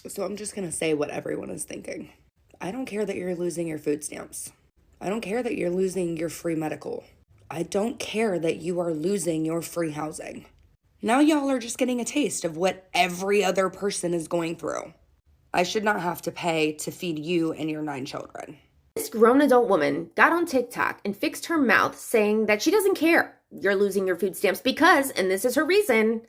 So I'm just going to say what everyone is thinking. I don't care that you're losing your food stamps. I don't care that you're losing your free medical. I don't care that you are losing your free housing. Now y'all are just getting a taste of what every other person is going through. I should not have to pay to feed you and your 9 children. This grown adult woman got on TikTok and fixed her mouth saying that she doesn't care you're losing your food stamps because, and this is her reason,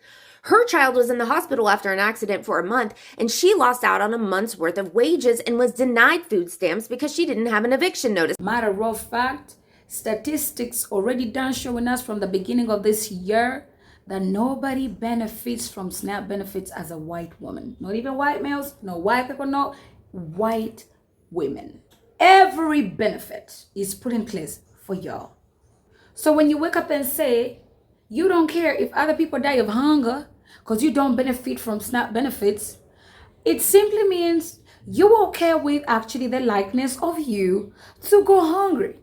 her child was in the hospital after an accident for a month and she lost out on a month's worth of wages and was denied food stamps because she didn't have an eviction notice. Matter of fact, statistics already done showing us from the beginning of this year that nobody benefits from SNAP benefits as a white woman. Not even white males, no white people, no white women. Every benefit is put in place for y'all. So when you wake up and say, you don't care if other people die of hunger because you don't benefit from SNAP benefits, it simply means you okay with actually the likeness of you to go hungry.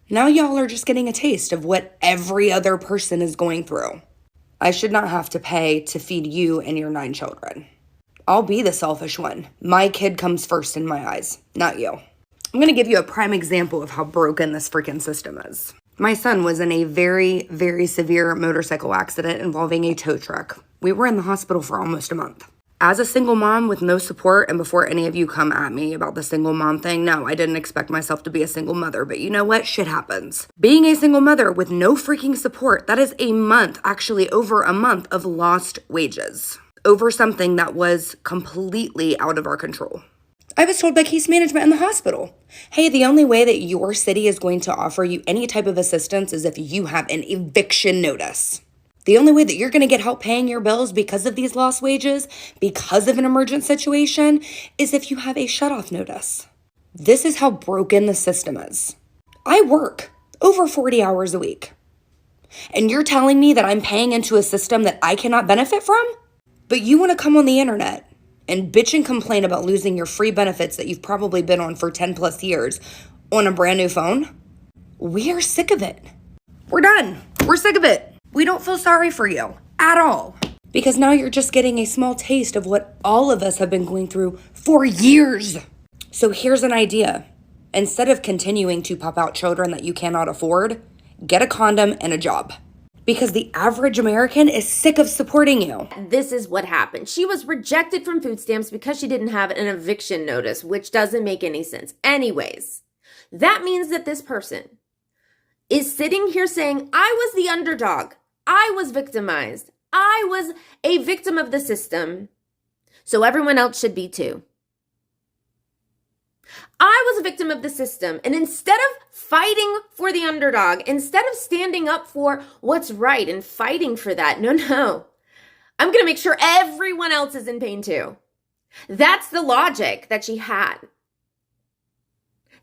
Now y'all are just getting a taste of what every other person is going through. I should not have to pay to feed you and your 9 children. I'll be the selfish one. My kid comes first in my eyes, not you. I'm going to give you a prime example of how broken this freaking system is. My son was in a very, very severe motorcycle accident involving a tow truck. We were in the hospital for almost a month. As a single mom with no support, and before any of you come at me about the single mom thing, no, I didn't expect myself to be a single mother, but you know what? Shit happens. Being a single mother with no freaking support, that is a month, actually over a month of lost wages over something that was completely out of our control. I was told by case management in the hospital, hey, the only way that your city is going to offer you any type of assistance is if you have an eviction notice. The only way that you're going to get help paying your bills because of these lost wages, because of an emergent situation, is if you have a shutoff notice. This is how broken the system is. I work over 40 hours a week. And you're telling me that I'm paying into a system that I cannot benefit from? But you want to come on the internet and bitch and complain about losing your free benefits that you've probably been on for 10 plus years on a brand new phone? We are sick of it. We're done. We're sick of it. We don't feel sorry for you at all. Because now you're just getting a small taste of what all of us have been going through for years. So here's an idea. Instead of continuing to pop out children that you cannot afford, get a condom and a job. Because the average American is sick of supporting you. This is what happened. She was rejected from food stamps because she didn't have an eviction notice, which doesn't make any sense. Anyways, that means that this person is sitting here saying, I was the underdog. I was victimized. I was a victim of the system. So everyone else should be too. I was a victim of the system. And instead of fighting for the underdog, instead of standing up for what's right and fighting for that, no. I'm going to make sure everyone else is in pain too. That's the logic that she had.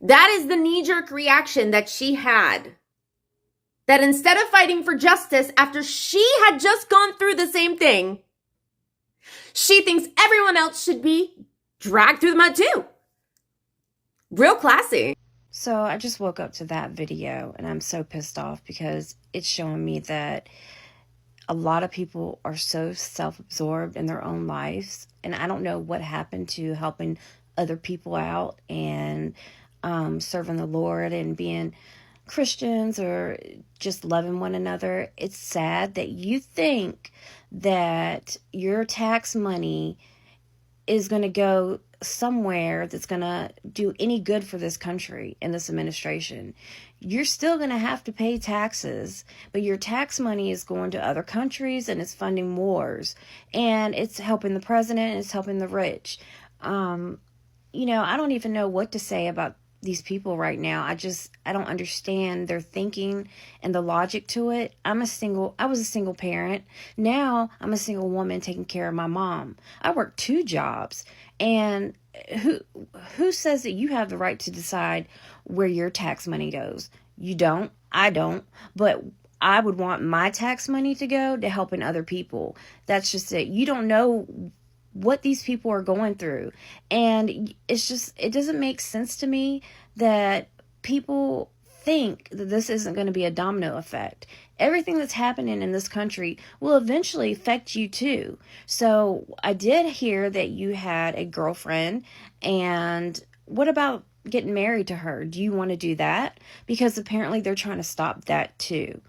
That is the knee-jerk reaction that she had. That instead of fighting for justice after she had just gone through the same thing, she thinks everyone else should be dragged through the mud too. Real classy. So I just woke up to that video and I'm so pissed off because it's showing me that a lot of people are so self-absorbed in their own lives. And I don't know what happened to helping other people out and serving the Lord and being Christians or just loving one another. It's sad that you think that your tax money is going to go somewhere that's going to do any good for this country and this administration. You're still going to have to pay taxes, but your tax money is going to other countries and it's funding wars and it's helping the president and it's helping the rich. I don't even know what to say about these people right now. I don't understand their thinking and the logic to it. I was a single parent. Now I'm a single woman taking care of my mom. I work 2 jobs. And who says that you have the right to decide where your tax money goes? You don't. I don't. But I would want my tax money to go to helping other people. That's just it. You don't know what these people are going through. And it doesn't make sense to me that people think that this isn't going to be a domino effect. everything that's happening in this country will eventually affect you too. So I did hear that you had a girlfriend, and what about getting married to her? Do you want to do that? Because apparently they're trying to stop that too.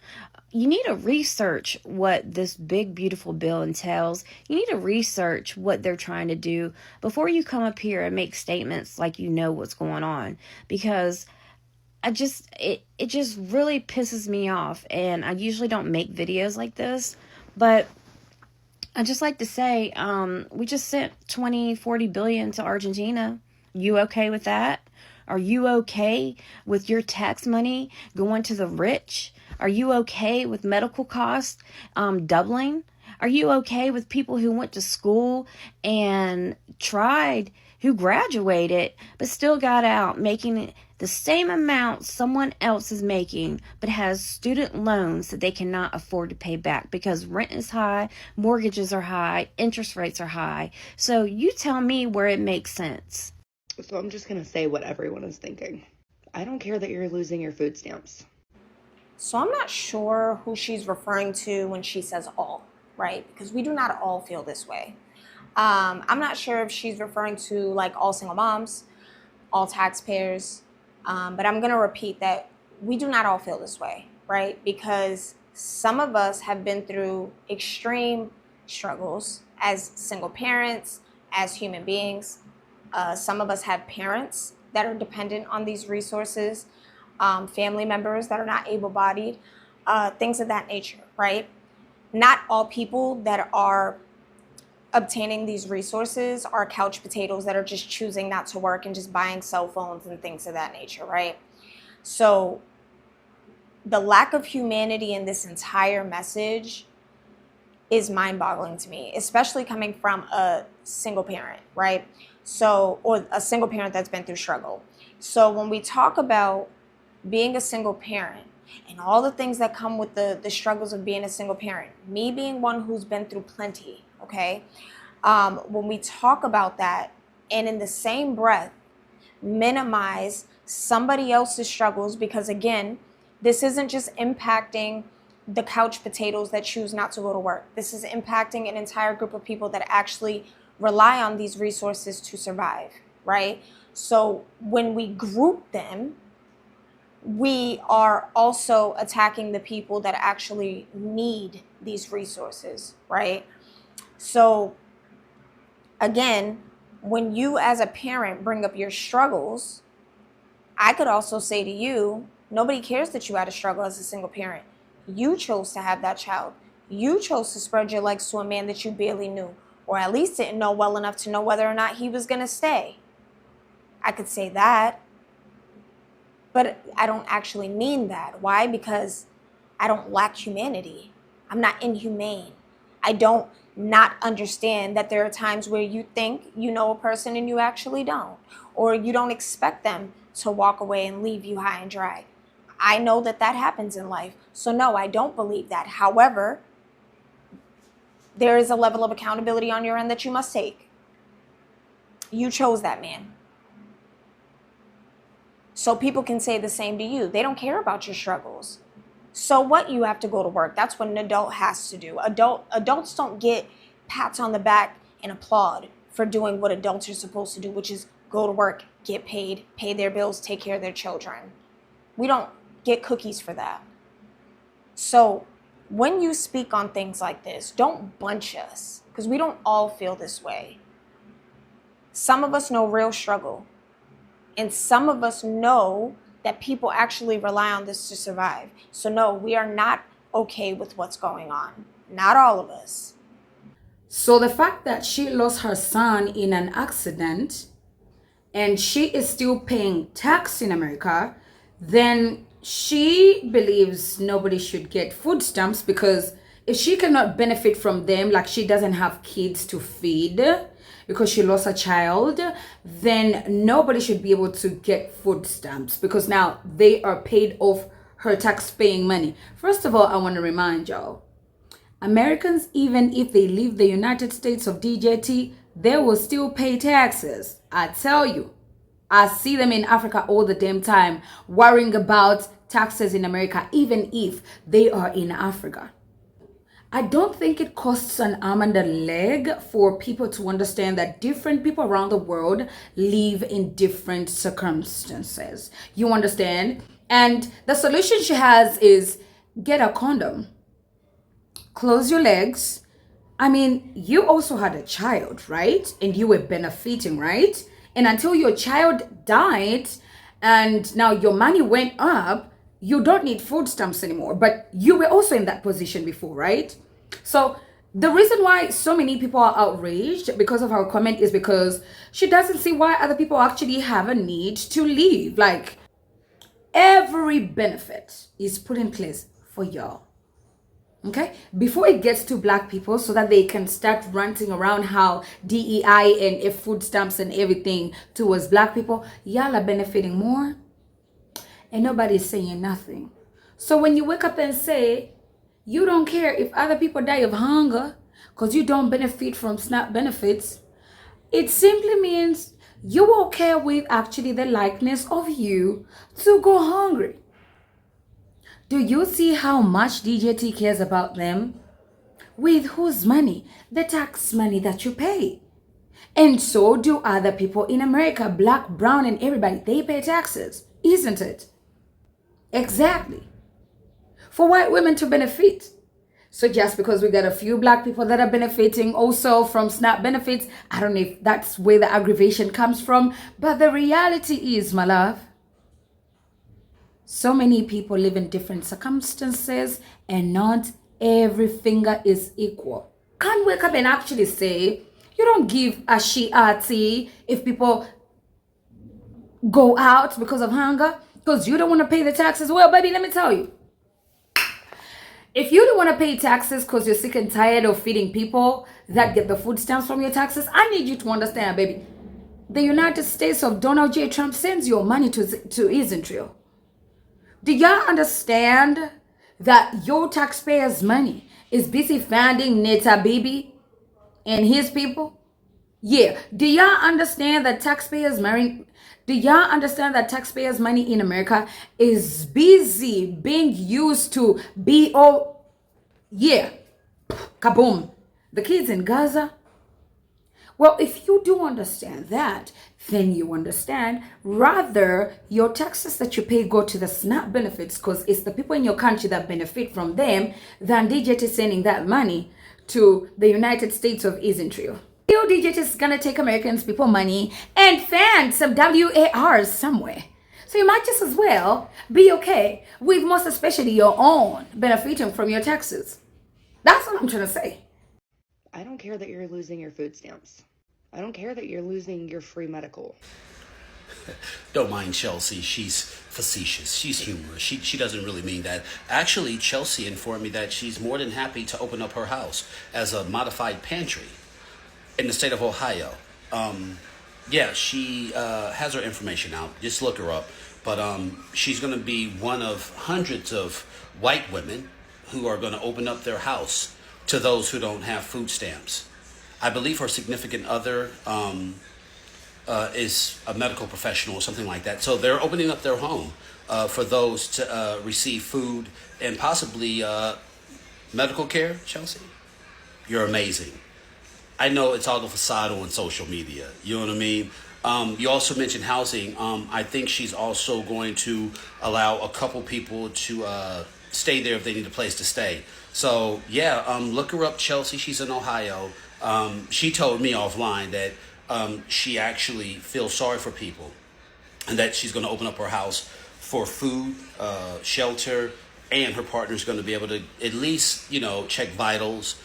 You need to research what this big, beautiful bill entails. You need to research what they're trying to do before you come up here and make statements like you know what's going on. Because it just really pisses me off. And I usually don't make videos like this, but I just like to say, we just sent 20-40 billion to Argentina. You okay with that? Are you okay with your tax money going to the rich? Are you okay with medical costs doubling? Are you okay with people who went to school and tried, who graduated, but still got out making the same amount someone else is making, but has student loans that they cannot afford to pay back because rent is high, mortgages are high, interest rates are high? So you tell me where it makes sense. So I'm just going to say what everyone is thinking. I don't care that you're losing your food stamps. So I'm not sure who she's referring to when she says all, right? Because we do not all feel this way. I'm not sure if she's referring to like all single moms, all taxpayers, but I'm going to repeat that we do not all feel this way, right? Because some of us have been through extreme struggles as single parents, as human beings. Some of us have parents that are dependent on these resources, family members that are not able-bodied, things of that nature, right? Not all people that are obtaining these resources are couch potatoes that are just choosing not to work and just buying cell phones and things of that nature, right? So the lack of humanity in this entire message is mind-boggling to me, especially coming from a single parent, right? So, or a single parent that's been through struggle. So when we talk about being a single parent and all the things that come with the struggles of being a single parent, me being one who's been through plenty, okay? When we talk about that and in the same breath, minimize somebody else's struggles, because again, this isn't just impacting the couch potatoes that choose not to go to work. This is impacting an entire group of people that actually rely on these resources to survive, right? So when we group them, we are also attacking the people that actually need these resources, right? So again, when you as a parent bring up your struggles, I could also say to you, nobody cares that you had a struggle as a single parent. You chose to have that child. You chose to spread your legs to a man that you barely knew, or at least didn't know well enough to know whether or not he was going to stay. I could say that, but I don't actually mean that. Why? Because I don't lack humanity. I'm not inhumane. I don't not understand that there are times where you think you know a person and you actually don't, or you don't expect them to walk away and leave you high and dry. I know that that happens in life. So no, I don't believe that. However, there is a level of accountability on your end that you must take. You chose that man. So people can say the same to you. They don't care about your struggles. So what? You have to go to work. That's what an adult has to do. Adults don't get pats on the back and applaud for doing what adults are supposed to do, which is go to work, get paid, pay their bills, take care of their children. We don't get cookies for that. So when you speak on things like this, don't bunch us, because we don't all feel this way. Some of us know real struggle, and some of us know that people actually rely on this to survive. So no, we are not okay with what's going on. Not all of us. So the fact that she lost her son in an accident and she is still paying tax in America, then she believes nobody should get food stamps, because if she cannot benefit from them, like she doesn't have kids to feed because she lost a child, then nobody should be able to get food stamps because now they are paid off her tax paying money. First of all, I want to remind y'all, Americans, even if they leave the United States of DJT, they will still pay taxes. I tell you, I see them in Africa all the damn time, worrying about taxes in America, even if they are in Africa. I don't think it costs an arm and a leg for people to understand that different people around the world live in different circumstances. You understand? And the solution she has is get a condom, close your legs. I mean, you also had a child, right? And you were benefiting, right? And until your child died and now your money went up, you don't need food stamps anymore. But you were also in that position before, right? So the reason why so many people are outraged because of her comment is because she doesn't see why other people actually have a need to leave. Like, every benefit is put in place for y'all. Okay, before it gets to black people so that they can start ranting around how DEI and food stamps and everything towards black people, y'all are benefiting more and nobody's saying nothing. So when you wake up and say you don't care if other people die of hunger because you don't benefit from SNAP benefits, it simply means you okay with actually the likeness of you to go hungry. Do you see how much DJT cares about them? With whose money? The tax money that you pay. And so do other people in America, black, brown, and everybody. They pay taxes, isn't it? Exactly. For white women to benefit. So just because we got a few black people that are benefiting also from SNAP benefits, I don't know if that's where the aggravation comes from, but the reality is, my love, so many people live in different circumstances and not every finger is equal. Can't wake up and actually say, you don't give a shiati if people go out because of hunger, because you don't want to pay the taxes. Well, baby, let me tell you. If you don't want to pay taxes because you're sick and tired of feeding people that get the food stamps from your taxes, I need you to understand, baby. The United States of Donald J. Trump sends your money to Israel. Do y'all understand that your taxpayers' money is busy funding Neta Bibi and his people? Yeah. Do y'all understand that taxpayers' money? Do y'all understand that taxpayers' money in America is busy being used to kaboom, the kids in Gaza? Well, if you do understand that, then you understand rather your taxes that you pay go to the SNAP benefits because it's the people in your country that benefit from them than DJT sending that money to the United States of Israel. Your DJT is gonna take Americans' people money and fund some WARs somewhere. So you might just as well be okay with most especially your own benefiting from your taxes. That's what I'm trying to say. I don't care that you're losing your food stamps. I don't care that you're losing your free medical. Don't mind Chelsea. She's facetious. She's humorous. She doesn't really mean that. Actually, Chelsea informed me that she's more than happy to open up her house as a modified pantry in the state of Ohio. Yeah, she has her information out. Just look her up. But she's going to be one of hundreds of white women who are going to open up their house to those who don't have food stamps. I believe her significant other is a medical professional or something like that. So they're opening up their home for those to receive food and possibly medical care. Chelsea, you're amazing. I know it's all the facade on social media. You know what I mean? You also mentioned housing. I think she's also going to allow a couple people to stay there if they need a place to stay. So, yeah, look her up, Chelsea. She's in Ohio. She told me offline that she actually feels sorry for people and that she's going to open up her house for food, shelter, and her partner's going to be able to at least, check vitals,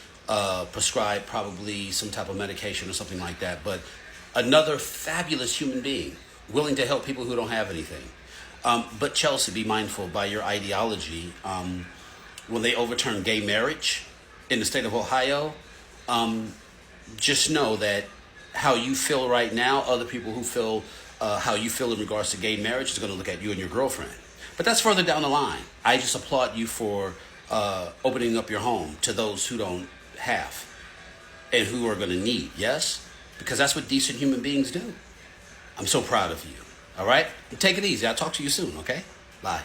prescribe probably some type of medication or something like that. But another fabulous human being willing to help people who don't have anything. But Chelsea, be mindful by your ideology. When they overturn gay marriage in the state of Ohio, just know that how you feel right now, other people who feel how you feel in regards to gay marriage is going to look at you and your girlfriend. But that's further down the line. I just applaud you for opening up your home to those who don't have and who are going to need, yes? Because that's what decent human beings do. I'm so proud of you. All right? Take it easy. I'll talk to you soon, okay? Bye.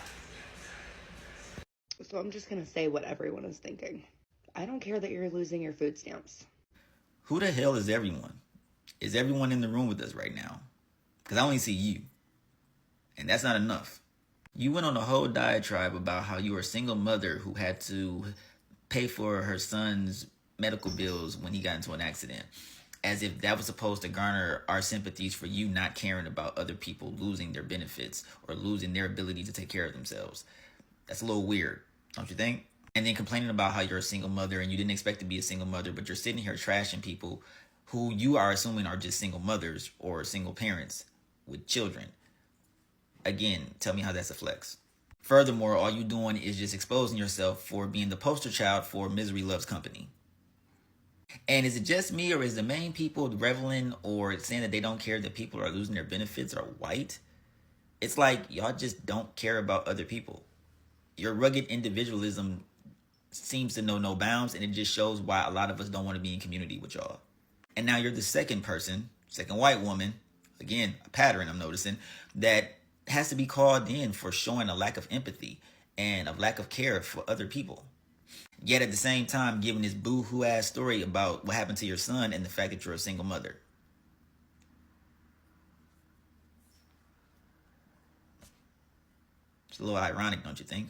So I'm just going to say what everyone is thinking. I don't care that you're losing your food stamps. Who the hell is everyone? Is everyone in the room with us right now? Because I only see you. And that's not enough. You went on a whole diatribe about how you were a single mother who had to pay for her son's medical bills when he got into an accident. As if that was supposed to garner our sympathies for you not caring about other people losing their benefits or losing their ability to take care of themselves. That's a little weird, don't you think? And then complaining about how you're a single mother and you didn't expect to be a single mother, but you're sitting here trashing people who you are assuming are just single mothers or single parents with children. Again, tell me how that's a flex. Furthermore, all you doing is just exposing yourself for being the poster child for misery loves company. And is it just me, or is the main people reveling or saying that they don't care that people are losing their benefits are white? It's like y'all just don't care about other people. Your rugged individualism seems to know no bounds, and it just shows why a lot of us don't want to be in community with y'all. And now you're the second white woman, again, a pattern I'm noticing, that has to be called in for showing a lack of empathy and a lack of care for other people. Yet at the same time, giving this boo-hoo ass story about what happened to your son and the fact that you're a single mother. It's a little ironic, don't you think?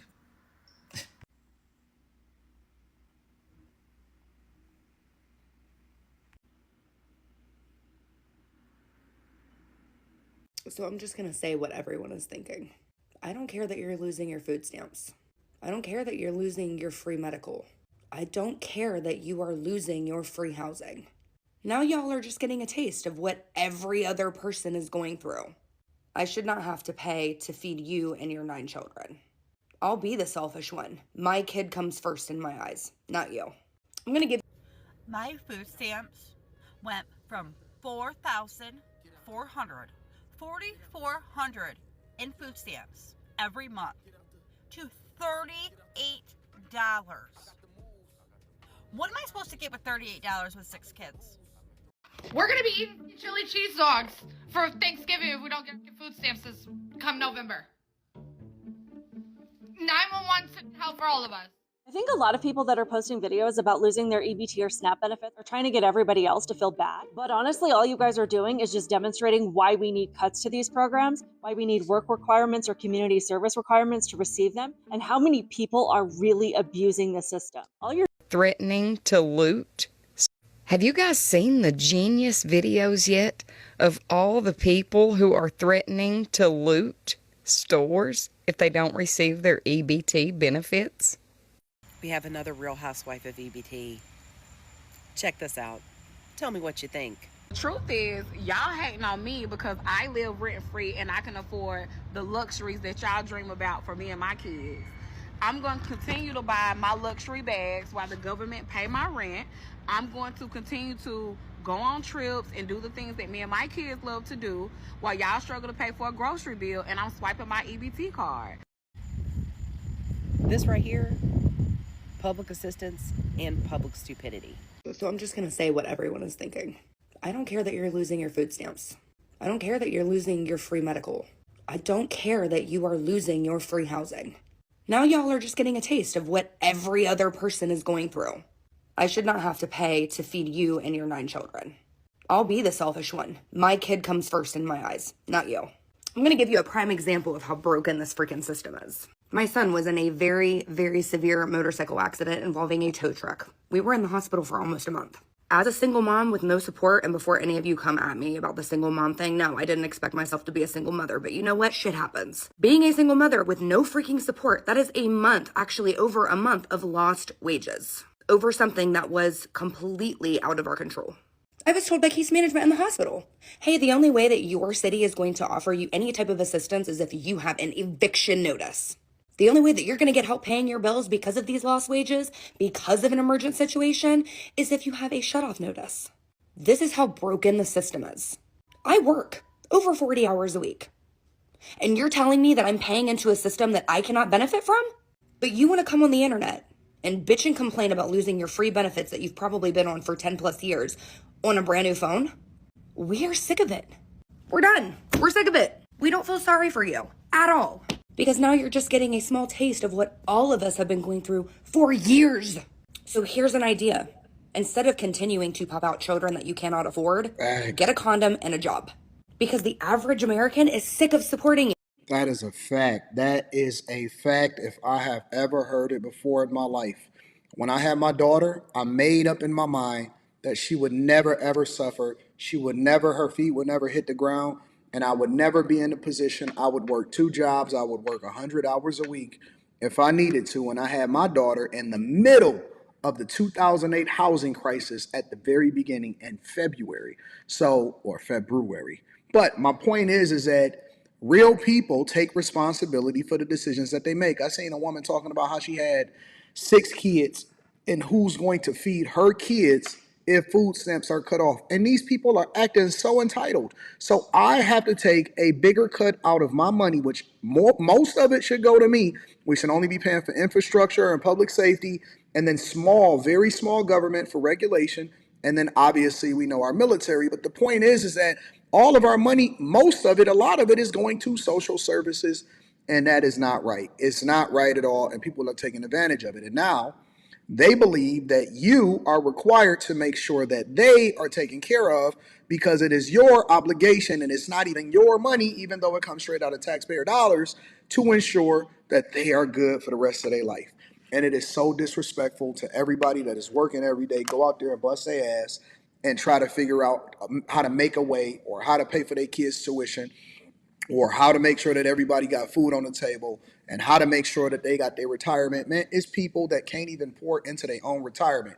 So I'm just going to say what everyone is thinking. I don't care that you're losing your food stamps. I don't care that you're losing your free medical. I don't care that you are losing your free housing. Now y'all are just getting a taste of what every other person is going through. I should not have to pay to feed you and your 9 children. I'll be the selfish one. My kid comes first in my eyes, not you. I'm going to give... My food stamps went from $4,400 in food stamps every month to $38. What am I supposed to get with $38 with 6 kids? We're gonna be eating chili cheese dogs for Thanksgiving if we don't get food stamps this come November. 911 sent help for all of us. I think a lot of people that are posting videos about losing their EBT or SNAP benefits are trying to get everybody else to feel bad. But honestly, all you guys are doing is just demonstrating why we need cuts to these programs, why we need work requirements or community service requirements to receive them, and how many people are really abusing the system. All you're threatening to loot. Have you guys seen the genius videos yet of all the people who are threatening to loot stores if they don't receive their EBT benefits? We have another Real Housewife of EBT. Check this out. Tell me what you think. The truth is, y'all hating on me because I live rent-free and I can afford the luxuries that y'all dream about for me and my kids. I'm going to continue to buy my luxury bags while the government pay my rent. I'm going to continue to go on trips and do the things that me and my kids love to do while y'all struggle to pay for a grocery bill and I'm swiping my EBT card. This right here, public assistance and public stupidity. So I'm just going to say what everyone is thinking. I don't care that you're losing your food stamps. I don't care that you're losing your free medical. I don't care that you are losing your free housing. Now y'all are just getting a taste of what every other person is going through. I should not have to pay to feed you and your 9 children. I'll be the selfish one. My kid comes first in my eyes, not you. I'm going to give you a prime example of how broken this freaking system is. My son was in a very, very severe motorcycle accident involving a tow truck. We were in the hospital for almost a month. As a single mom with no support, and before any of you come at me about the single mom thing, no, I didn't expect myself to be a single mother, but you know what? Shit happens. Being a single mother with no freaking support, that is a month, actually over a month of lost wages over something that was completely out of our control. I was told by case management in the hospital, hey, the only way that your city is going to offer you any type of assistance is if you have an eviction notice. The only way that you're going to get help paying your bills because of these lost wages, because of an emergent situation, is if you have a shutoff notice. This is how broken the system is. I work over 40 hours a week. And you're telling me that I'm paying into a system that I cannot benefit from? But you want to come on the internet and bitch and complain about losing your free benefits that you've probably been on for 10 plus years on a brand new phone? We are sick of it. We're done. We're sick of it. We don't feel sorry for you at all. Because now you're just getting a small taste of what all of us have been going through for years. So here's an idea. Instead of continuing to pop out children that you cannot afford, get a condom and a job. Because the average American is sick of supporting you. That is a fact. That is a fact if I have ever heard it before in my life. When I had my daughter, I made up in my mind that she would never ever suffer. Her feet would never hit the ground, and I would never be in a position. I would work 2 jobs. I would work 100 hours a week if I needed to. And I had my daughter in the middle of the 2008 housing crisis at the very beginning in February. Or February. But my point is that real people take responsibility for the decisions that they make. I seen a woman talking about how she had 6 kids and who's going to feed her kids if food stamps are cut off. And these people are acting so entitled. So I have to take a bigger cut out of my money, which most of it should go to me. We should only be paying for infrastructure and public safety, and then very small government for regulation. And then obviously we know our military. But the point is that all of our money, most of it, a lot of it is going to social services. And that is not right. It's not right at all. And people are taking advantage of it. And now they believe that you are required to make sure that they are taken care of because it is your obligation and it's not even your money, even though it comes straight out of taxpayer dollars, to ensure that they are good for the rest of their life. And it is so disrespectful to everybody that is working every day. Go out there and bust their ass and try to figure out how to make a way or how to pay for their kids' tuition or how to make sure that everybody got food on the table and how to make sure that they got their retirement. Man, it's people that can't even pour into their own retirement.